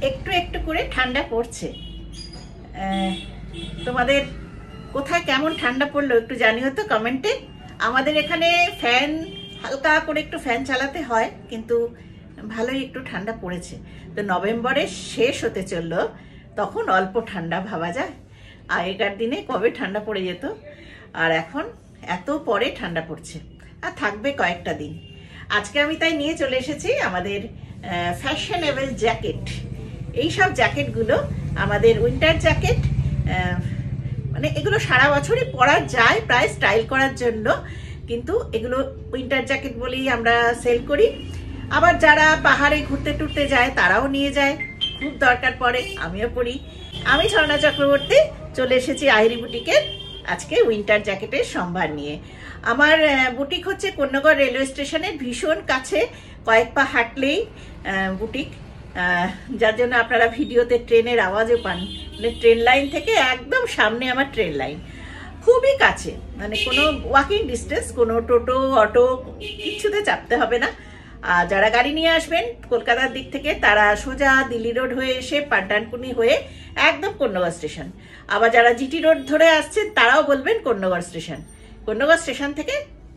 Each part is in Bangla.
একটু একটু করে ঠান্ডা পড়ছে। তোমাদের কোথায় কেমন ঠান্ডা পড়লো একটু জানিও তো কমেন্টে। আমাদের এখানে ফ্যান হালকা করে একটু ফ্যান চালাতে হয়, কিন্তু ভালোই একটু ঠান্ডা পড়েছে। তো নভেম্বরের শেষ হতে চললো, তখন অল্প ঠান্ডা ভাবা যায়। আগেকার দিনে কবে ঠান্ডা পড়ে যেত, আর এখন এত পরে ঠান্ডা পড়ছে, আর থাকবে কয়েকটা দিন। আজকে আমি তাই নিয়ে চলে এসেছি আমাদের ফ্যাশনেবল জ্যাকেট। এইসব জ্যাকেটগুলো আমাদের উইন্টার জ্যাকেট, মানে এগুলো সারা বছরই পরা যায় প্রায় স্টাইল করার জন্য, কিন্তু এগুলো উইন্টার জ্যাকেট বলেই আমরা সেল করি। আবার যারা পাহাড়ে ঘুরতে টুরতে যায় তারাও নিয়ে যায়, খুব দরকার পড়ে, আমিও পরি। আমি ঝর্ণা চক্রবর্তী চলে এসেছি আহিরি বুটিকের আজকে উইন্টার জ্যাকেটের সম্ভার নিয়ে। আমার বুটিক হচ্ছে কোন্নগর রেলওয়ে স্টেশনের ভীষণ কাছে, কয়েক পা হাঁটলেই বুটিক, যার জন্য আপনারা ভিডিওতে ট্রেনের আওয়াজও পান। মানে ট্রেন লাইন থেকে একদম সামনে আমার ট্রেন লাইন, খুবই কাছে, মানে কোনো ওয়াকিং ডিস্টেন্স, কোনো টোটো অটো কিচ্ছুতে চাপতে হবে না। আর যারা গাড়ি নিয়ে আসবেন কলকাতার দিক থেকে, তারা সোজা দিল্লি রোড হয়ে এসে পাড্ডানকুনি হয়ে একদম কোন্নগর স্টেশন। আবার যারা জিটি রোড ধরে আসছেন তারাও বলবেন কোন্নগর স্টেশন। কোন্নগর স্টেশন থেকে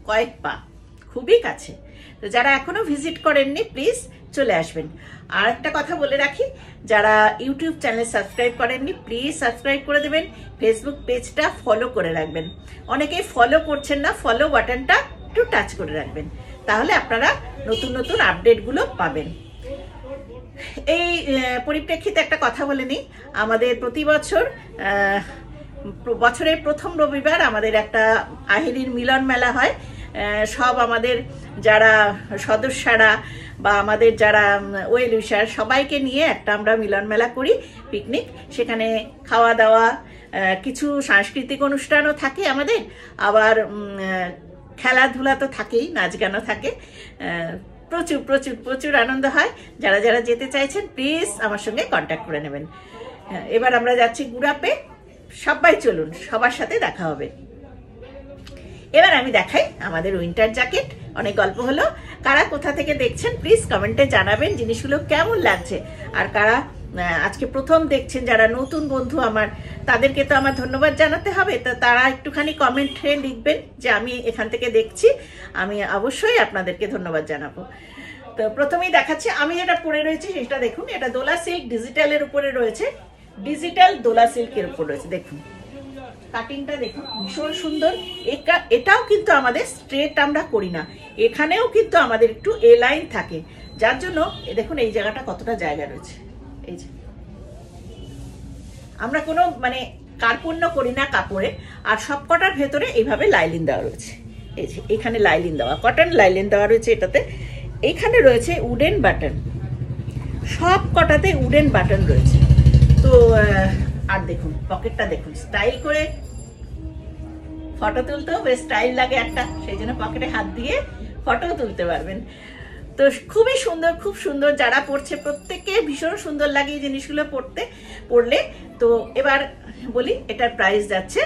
কয়েক পা, খুবই কাছে। তো যারা এখনো ভিজিট করেননি প্লিজ চলে আসবেন। আর একটা কথা বলে রাখি, যারা ইউটিউব চ্যানেল সাবস্ক্রাইব করেননি প্লিজ সাবস্ক্রাইব করে দেবেন, ফেসবুক পেজটা ফলো করে রাখবেন। অনেকেই ফলো করছেন না, ফলো বাটনটা একটু টাচ করে রাখবেন, তাহলে আপনারা নতুন নতুন আপডেটগুলো পাবেন। এই পরিপ্রেক্ষিতে একটা কথা বলে নিই, আমাদের প্রতি বছর বছরের প্রথম রবিবার আমাদের একটা আহিরির মিলন মেলা হয়। সব আমাদের যারা সদস্যরা বা আমাদের যারা ওয়েল উইশার সবাইকে নিয়ে একটা আমরা মিলন মেলা করি, পিকনিক। সেখানে খাওয়া দাওয়া, কিছু সাংস্কৃতিক অনুষ্ঠানও থাকে আমাদের, আবার খেলাধুলা তো থাকেই, নাচ গানও থাকে। প্রচুর প্রচুর প্রচুর আনন্দ হয়। যারা যারা যেতে চাইছেন প্লিজ আমার সঙ্গে কন্ট্যাক্ট করে নেবেন। এবার আমরা যাচ্ছি গুড়াপে, সবাই চলুন, সবার সাথে দেখা হবে। এবার আমি দেখাই আমাদের উইন্টার জ্যাকেট। অনেক গল্প হলো, কারা কোথা থেকে দেখছেন প্লিজ কমেন্টে জানাবেন জিনিসগুলো কেমন লাগছে। আর কারা আজকে প্রথম দেখছেন, যারা নতুন বন্ধু আমার, তাদেরকে তো আমার ধন্যবাদ জানাতে হবে। তো তারা একটুখানি কমেন্টে লিখবেন যে আমি এখান থেকে দেখছি, আমি অবশ্যই আপনাদেরকে ধন্যবাদ জানাবো। তো প্রথমেই দেখাচ্ছি আমি যেটা পরে রয়েছি সেটা দেখুন। এটা দোলা সিল্ক ডিজিটালের উপরে রয়েছে, ডিজিটাল দোলা সিল্কের উপর রয়েছে। দেখুন কাটিংটা দেখুন, ভীষণ সুন্দর। এটাও কিন্তু আমাদের স্ট্রেট আমরা করি না, এখানেও কিন্তু আমাদের একটু এ লাইন থাকে, যার জন্য দেখুন এই জায়গাটা কতটা জায়গা রয়েছে। এই যে আমরা কোনো মানে কার্পণ্য করি না কাপড়ে। আর সবকটার ভেতরে এইভাবে লাইলিন দেওয়া রয়েছে। এই যে এখানে লাইলিন দেওয়া, কটন লাইলিন দেওয়া রয়েছে এটাতে। এইখানে রয়েছে উডেন বাটন, সব কটাতে উডেন বাটন রয়েছে। তো আর দেখুন পকেটটা দেখুন, স্টাইল করে ফটো তুলতেও বেশ স্টাইল লাগে একটা, সেই জন্য পকেটে হাত দিয়ে ফটো তুলতে পারবেন। তো খুবই সুন্দর, খুব সুন্দর। যারা পড়ছে প্রত্যেককে ভীষণ সুন্দর লাগে এই জিনিসগুলো পড়লে। তো এবার বলি, এটার প্রাইস যাচ্ছে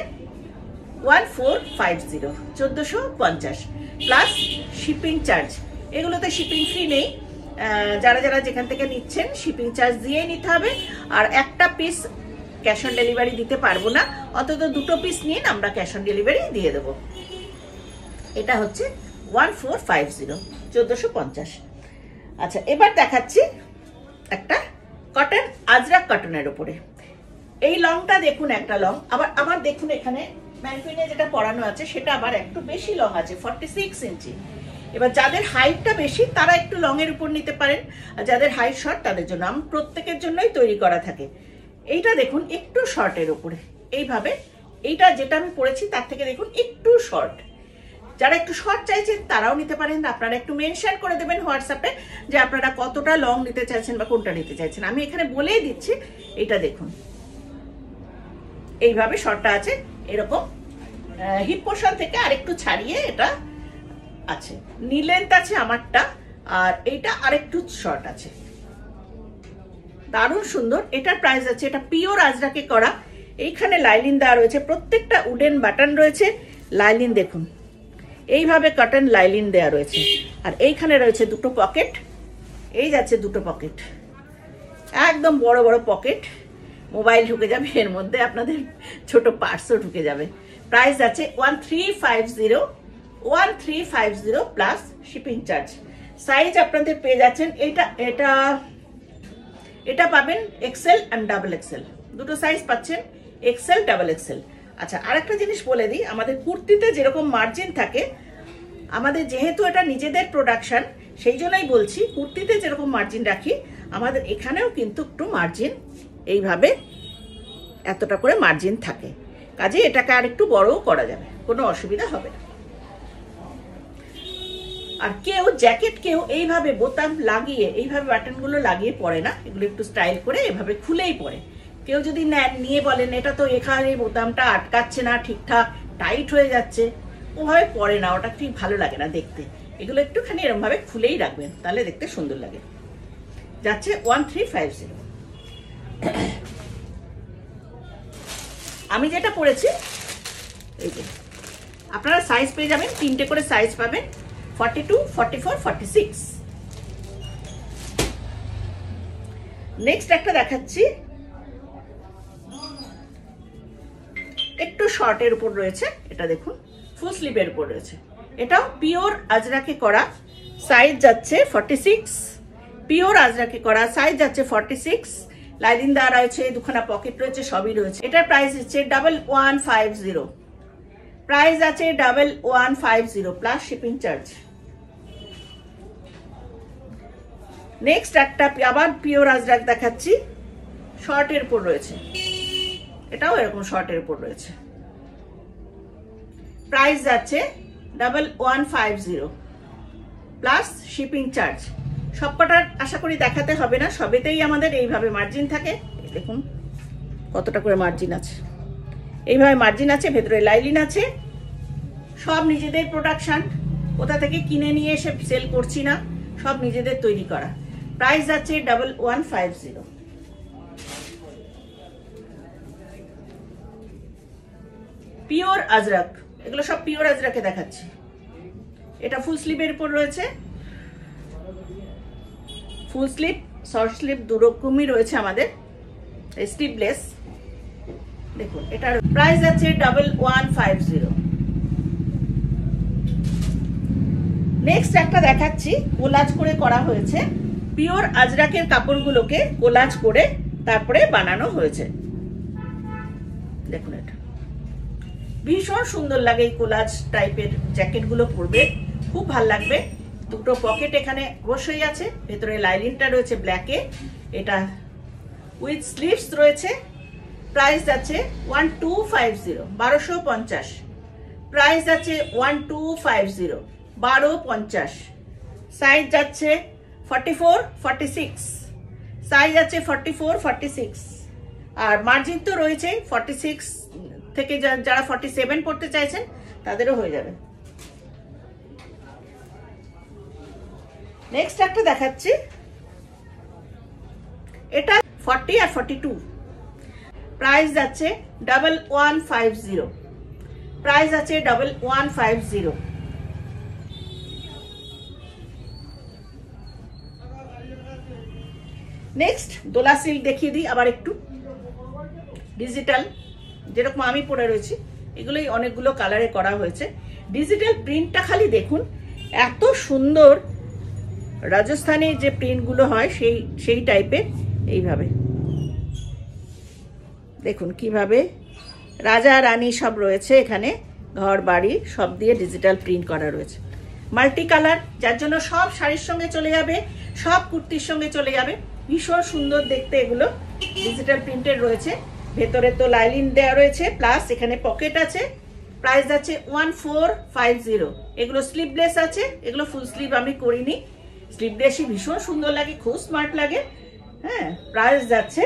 1450, 1450 প্লাস শিপিং চার্জ। এগুলোতে শিপিং ফ্রি নেই, যারা যারা যেখান থেকে নিচ্ছেন শিপিং চার্জ দিয়েই নিতে হবে। আর একটা পিস ক্যাশ অন ডেলিভারি দিতে পারবো না, অন্তত দুটো পিস নিন, আমরা ক্যাশ অন ডেলিভারি দিয়ে দেবো। এটা হচ্ছে 1450, 1450। আচ্ছা এবার দেখাচ্ছি একটা কটন, আজরাক কটনের উপরে। এই লংটা দেখুন, একটা লং। আবার দেখুন এখানে ম্যানকুইনে যেটা পরানো আছে সেটা আবার একটু বেশি লং আছে, 46 ইঞ্চি। এবার যাদের হাইটটা বেশি তারা একটু লং এর উপর নিতে পারেন, আর যাদের হাইট শর্ট তাদের জন্য। আমি প্রত্যেকের জন্যই তৈরি করা থাকে। এইটা দেখুন একটু শর্টের উপরে, এইভাবে। এইটা যেটা আমি পরেছি তার থেকে দেখুন একটু শর্ট। যারা একটু শর্ট চাইছেন তারাও নিতে পারেন। আপনারা একটু মেনশন করে দেবেন হোয়াটসঅ্যাপে যে আপনারা কতটা লং নিতে চাইছেন বা কোনটা নিতে চাইছেন। আমি এখানে বলেই দিচ্ছি। এটা দেখুন এইভাবে শর্টটা আছে, এরকম হিপ পোর্শন থেকে আরেকটু ছাড়িয়ে এটা আছে, নি লেন্থ আছে আমারটা, আর এইটা আরেকটু শর্ট আছে। দারুণ সুন্দর। এটার প্রাইস আছে, এটা পিওর আজরাকে করা। এইখানে লাইলিন দেওয়া রয়েছে, প্রত্যেকটা উডেন বাটন রয়েছে। লাইলিন দেখুন, এইভাবে কটন লাইলিন দেওয়া রয়েছে। আর এইখানে রয়েছে দুটো পকেট, এই যাচ্ছে দুটো পকেট। একদম বড় বড় পকেট, মোবাইল ঢুকে যাবে এর মধ্যে, আপনাদের ছোট পার্সও ঢুকে যাবে। প্রাইস আছে 1350 প্লাস শিপিং চার্জ। সাইজ আপনাদের পেয়ে যাচ্ছেন এটা পাবেন এক্সেল অ্যান্ড ডাবল এক্সেল, দুটো সাইজ পাচ্ছেন, এক্সেল ডাবল এক্সেল। আচ্ছা, আরেকটা জিনিস বলে দিই, আমাদের কুর্তিতে যেরকম মার্জিন থাকে, আমাদের যেহেতু এটা নিজেদের প্রোডাকশন সেই জন্যই বলছি, কুর্তিতে যেরকম মার্জিন রাখি আমাদের এখানেও কিন্তু একটু মার্জিন এইভাবে এতটা করে মার্জিন থাকে, কাজে এটাকে আর একটু বড়ও করা যাবে, কোনো অসুবিধা হবে না। আর কেউ এইভাবে বোতাম লাগিয়ে এইভাবে বাটনগুলো লাগিয়ে পরে না, এগুলো একটু স্টাইল করে এভাবে খুলেই পরে। কেউ যদি নিয়ে বলেন এটা তো এখানে বোতামটা আটকাচ্ছে না, ঠিকঠাক টাইট হয়ে যাচ্ছে, ওভাবে পরে না, ওটা ঠিক ভালো লাগে না দেখতে। এগুলো একটুখানি এরকম ভাবে খুলেই রাখবেন, তাহলে দেখতে সুন্দর লাগে। যাচ্ছে 1350। আমি যেটা পরেছি এই যে, আপনারা সাইজ পেয়ে যাবেন, 3টে করে সাইজ পাবেন, 42, 44, 46। নেক্সট একটা দেখাচ্ছি, একটু শর্টের উপর রয়েছে, এটা দেখুন ফুল স্লিভের উপর রয়েছে, এটাও পিওর আজরাকে করা, সাইজ যাচ্ছে 46, পিওর আজরাকে করা, সাইজ যাচ্ছে 46, লাইনিং দেওয়া রয়েছে, দুখানা পকেট রয়েছে, সবই রয়েছে। এটার প্রাইস হচ্ছে 1150, প্রাইস আছে 1150 প্লাস শিপিং চার্জ। নেক্সট একটা আবার পিওর আজরাক দেখাচ্ছি, শর্টের উপর রয়েছে, এটাও এরকম শর্টের উপর রয়েছে, প্রাইস যাচ্ছে 1150 প্লাস শিপিং চার্জ। সবকটার আশা করি দেখাতে হবে না, সবেতেই আমাদের এইভাবে মার্জিন থাকে, দেখুন কতটা করে মার্জিন আছে, এইভাবে মার্জিন আছে, ভেতরে লাইলিন আছে, সব নিজেদের প্রোডাকশন, কোথা থেকে কিনে নিয়ে এসে সেল করছি না, সব নিজেদের তৈরি করা। প্রাইস আছে 1150। পিওর আজরাক, এগুলো সব পিওর আজরাকে দেখাচ্ছি। এটা ফুল স্লিভের উপর রয়েছে, ফুল স্লিভ শর্ট স্লিভ দুরকমই রয়েছে আমাদের, স্লিভলেস। দেখুন এটার প্রাইস আছে 1150। নেক্সট একটা দেখাচ্ছি, কোলাজ করে করা হয়েছে, পিওর আজরাকের কাপড়গুলোকে কোলাজ করে তারপরে বানানো হয়েছে। দেখুন এটা ভীষণ সুন্দর লাগে, এই কোলাজ টাইপের জ্যাকেটগুলো পরবে খুব ভাল লাগবে। দুটো পকেট এখানে অবশ্যই আছে, ভেতরে লাইনিংটা রয়েছে ব্ল্যাকে, এটা উইথ স্লিভস রয়েছে। প্রাইস আছে 1250, 1250। প্রাইস আছে 1250, 1250। সাইজ যাচ্ছে 44, 46, সাইজ আছে 44, 46। আর মার্জিন তো রয়েছে 46 থেকে, যারা 47 পড়তে চাইছেন তাদেরও হয়ে যাবে। নেক্সট একটা দেখাচ্ছি, এটা 40 আর 42, প্রাইস যাচ্ছে 1150, প্রাইস আছে 1150। নেক্সট দোলা সিল্ক দেখিয়ে দিই আবার একটু, ডিজিটাল যেরকম আমি পরে রয়েছি, এগুলোই অনেকগুলো কালারে করা হয়েছে। ডিজিটাল প্রিন্টটা খালি দেখুন, এত সুন্দর, রাজস্থানে যে প্রিন্টগুলো হয় সেই টাইপের, এইভাবে দেখুন কিভাবে রাজা রানী সব রয়েছে এখানে, ঘর বাড়ি সব দিয়ে ডিজিটাল প্রিন্ট করা রয়েছে, মাল্টি কালার, যার জন্য সব শাড়ির সঙ্গে চলে যাবে, সব কুর্তির সঙ্গে চলে যাবে, ভীষণ সুন্দর দেখতে। এগুলো ডিজিটাল প্রিন্টের রয়েছে, ভেতরে তো লাইলিন দেওয়া রয়েছে, প্লাস এখানে পকেট আছে। প্রাইস আছে 1450। এগুলো স্লিভলেস আছে, এগুলো ফুল স্লিভ আমি করিনি, স্লিভলেসই ভীষণ সুন্দর লাগে, খুব স্মার্ট লাগে। হ্যাঁ, প্রাইস যাচ্ছে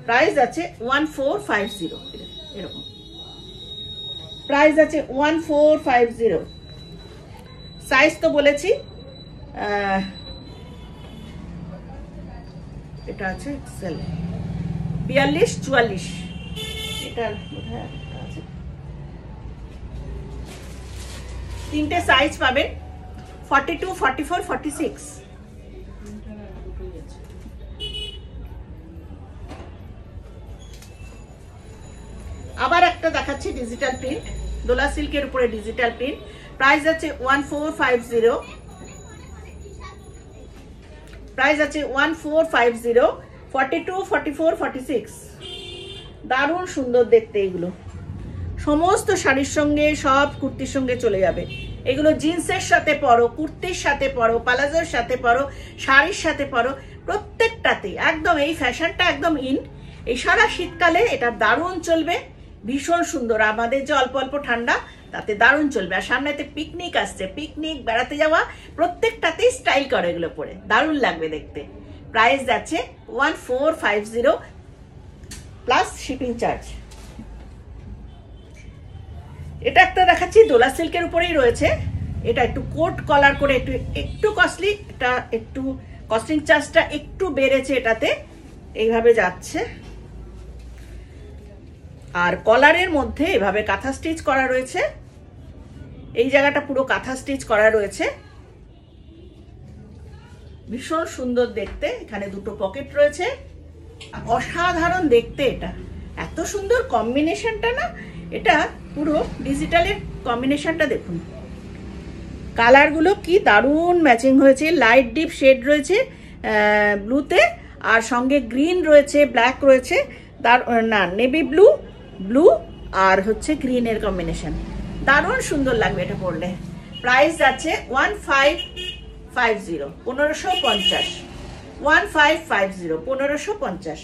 1450, এরকম প্রাইস আছে 1450। সাইজ তো বলেছি, এটা আছে এক্সেল 42, 44, এটা বোধহয় আছে, তিনটে সাইজ পাবেন, 42, 44, 46। একটা দেখাচ্ছি ডিজিটাল প্রিন্ট, দোলা সিল্কের উপরে ডিজিটাল প্রিন্ট। প্রাইস আছে 1450, প্রাইস আছে 1450, 42, 44, 46। দারুণ সুন্দর দেখতে এগুলো, সমস্ত শাড়ির সঙ্গে, সব কুর্তির সঙ্গে চলে যাবে। এগুলো জিন্সের সাথে পরো, কুর্তির সাথে পরো, পালাজোর সাথে পরো, শাড়ির সাথে পরো, প্রত্যেকটাতে একদম এই ফ্যাশনটা একদম ইন। এই সারা শীতকালে এটা দারুণ চলবে, ভীষণ সুন্দর। আমাদের যে অল্প অল্প ঠান্ডা, তাতে দারুণ চলবে। আর সামনেতে পিকনিক আসছে, পিকনিক, বেড়াতে যাওয়া, প্রত্যেকটাতেই স্টাইল করে এগুলো পরে, দারুণ লাগবে দেখতে। প্রাইস যাচ্ছে 1450 প্লাস শিপিং চার্জ। এটা একটা দেখাচ্ছি দোলা সিল্কের উপরেই রয়েছে। এটা একটু কোট কলার করে, একটু কস্টলি, এটা একটু কস্টিং চার্জটা একটু বেড়েছে এটাতে, এইভাবে যাচ্ছে। আর কলারের মধ্যে এভাবে কাঁথা স্টিচ করা রয়েছে, এই জায়গাটা পুরো কাঁথা স্টিচ করা রয়েছে, ভীষণ সুন্দর দেখতে। এখানে দুটো পকেট রয়েছে, অসাধারণ দেখতে। এটা এত সুন্দর কম্বিনেশনটা না, এটা পুরো ডিজিটালের কম্বিনেশনটা দেখুন, কালারগুলো কি দারুণ ম্যাচিং হয়েছে। লাইট ডিপ শেড রয়েছে ব্লুতে, আর সঙ্গে গ্রিন রয়েছে, ব্ল্যাক রয়েছে, তার না নেভি ব্লু, ব্লু আর হচ্ছে গ্রিনের কম্বিনেশন, দারুণ সুন্দর লাগবে এটা পরলে। প্রাইস আছে 1550, 1550, 1550, 1550।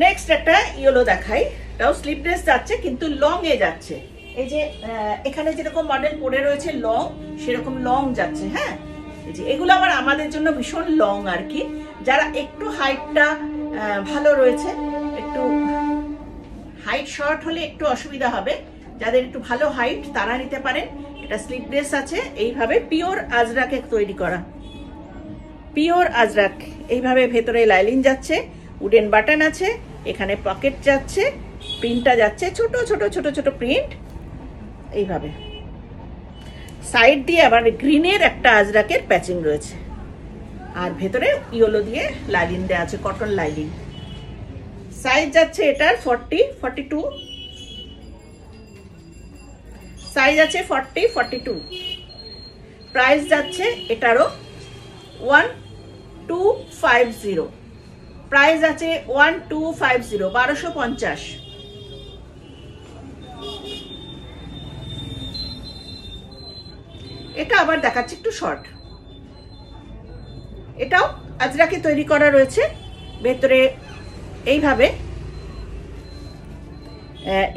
নেক্সট একটা ইয়েলো দেখাই, এটাও স্লিভলেস যাচ্ছে কিন্তু লং এ যাচ্ছে। এই যে এখানে যেরকম মডেল পরে রয়েছে লং, সেরকম লং যাচ্ছে। হ্যাঁ, এই যে এগুলো আবার আমাদের জন্য ভীষণ লং আর কি, যারা একটু হাইটটা ভালো রয়েছে, একটু হাইট শর্ট হলে একটু অসুবিধা হবে, যাদের একটু ভালো হাইট তারা নিতে পারেন। এটা স্লিভলেস আছে, এইভাবে পিওর আজরাকে তৈরি করা, পিওর আজরাক। এইভাবে ভেতরে লাইলিন যাচ্ছে, উডেন বাটন আছে, এখানে পকেট যাচ্ছে, প্রিন্টটা যাচ্ছে ছোট ছোট ছোট ছোট প্রিন্ট, এইভাবে সাইড দিয়ে আবার গ্রিনের একটা আজরাকের প্যাচিং রয়েছে, আর ভেতরে ইয়েলো দিয়ে লাইলিন দেওয়া আছে, কটন লাইলিন। সাইজ যাচ্ছে এটার 40, 42, সাইজ আছে 40, 42। প্রাইস যাচ্ছে এটারও 1250, প্রাইস আছে 1250, 1250। এটা আবার দেখাচ্ছি একটু শর্ট, এটাও আজরাকে তৈরি করা রয়েছে, ভেতরে এইভাবে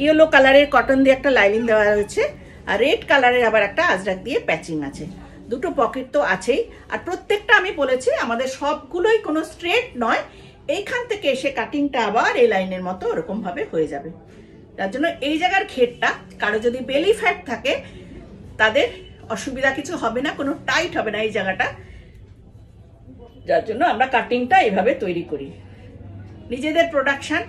ইয়েলো কালারের কটন দিয়ে একটা লাইনিং দেওয়া রয়েছে, আর রেড কালারের আবার একটা আজরাক দিয়ে প্যাচিং আছে, দুটো পকেট তো আছেই। আর প্রত্যেকটা আমি বলেছি আমাদের সবগুলোই কোনো স্ট্রেট নয়, এইখান থেকে এসে কাটিংটা আবার এই লাইনের মতো ওরকম ভাবে হয়ে যাবে। তার জন্য এই জায়গার ঘেরটা কারো যদি বেলি ফ্যাট থাকে তাদের অসুবিধা কিছু হবে না, কোনো টাইট হবে না এই জায়গাটা, যার জন্য আমরা কাটিংটা এভাবে তৈরি করি। নিজেদের প্রোডাকশন,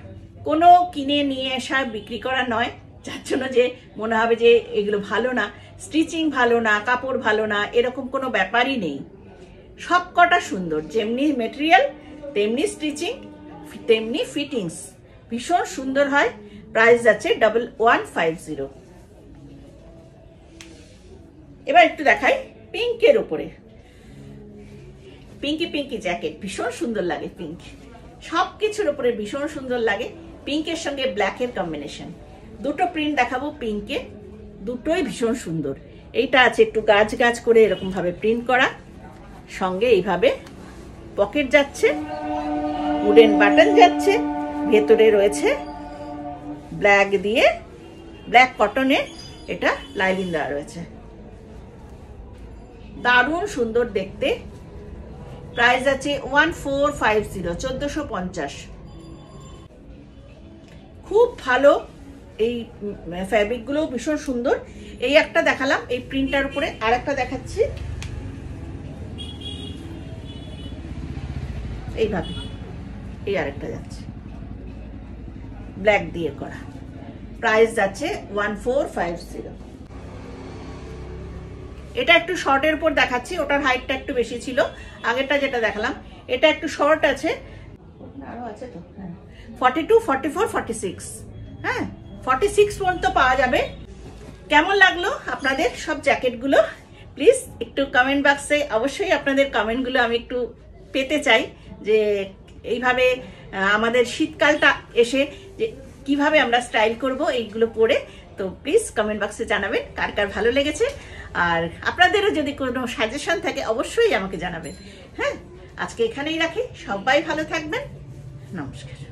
কোনো কিনে নিয়ে আসা বিক্রি করা নয়, যার জন্য যে মনে হবে যে এগুলো ভালো না, স্টিচিং ভালো না, কাপড় ভালো না, এরকম কোনো ব্যাপারই নেই। সব কটা সুন্দর, যেমনি মেটেরিয়াল তেমনি স্টিচিং তেমনি ফিটিংস, ভীষণ সুন্দর হয়। প্রাইস যাচ্ছে 1150। এবার একটু দেখাই পিঙ্কের উপরে, পিঙ্কি পিঙ্কি জ্যাকেট, ভীষণ সুন্দর লাগে পিঙ্ক, সবকিছুর উপরে ভীষণ সুন্দর লাগে। পিঙ্কের সঙ্গে ব্ল্যাকের কম্বিনেশন, দুটো প্রিন্ট দেখাবো পিঙ্কে, দুটোই ভীষণ সুন্দর। এইটা আছে একটু গাছ গাছ করে এরকম ভাবে প্রিন্ট করা, সঙ্গে এইভাবে পকেট যাচ্ছে, উডেন বাটন যাচ্ছে, ভেতরে রয়েছে ব্ল্যাক দিয়ে, ব্ল্যাক কটনে এটা লাইলিন দেওয়া রয়েছে, দারুণ সুন্দর দেখতে। প্রাইস আছে 1450, 1450। খুব ভালো, এই ফ্যাব্রিক গুলো ভীষণ সুন্দর। এই একটা দেখালাম এই প্রিন্টার উপরে, আর একটা দেখাচ্ছি এইভাবে, এই আরেকটা যাচ্ছে ব্ল্যাক দিয়ে করা, প্রাইস যাচ্ছে 1450। এটা একটু শর্টের উপর দেখাচ্ছি, ওটার হাইটটা একটু বেশি ছিল, আগেরটা যেটা দেখালাম এটা একটু শর্ট আছে, আরো আছে তো, 42, 44, 46, হ্যাঁ 46 পর্যন্ত পাওয়া যাবে। কেমন লাগলো আপনাদের সব জ্যাকেটগুলো? প্লিজ একটু কমেন্ট বক্সে অবশ্যই আপনাদের কমেন্টগুলো আমি একটু পেতে চাই, যে এইভাবে আমাদের শীতকালটা এসে যে কিভাবে আমরা স্টাইল করব এইগুলো পরে। তো প্লিজ কমেন্ট বক্সে জানাবেন কার কার ভালো লেগেছে, আর আপনাদেরও যদি কোনো সাজেশন থাকে অবশ্যই আমাকে জানাবেন। হ্যাঁ, আজকে এখানেই রাখি, সবাই ভালো থাকবেন, নমস্কার।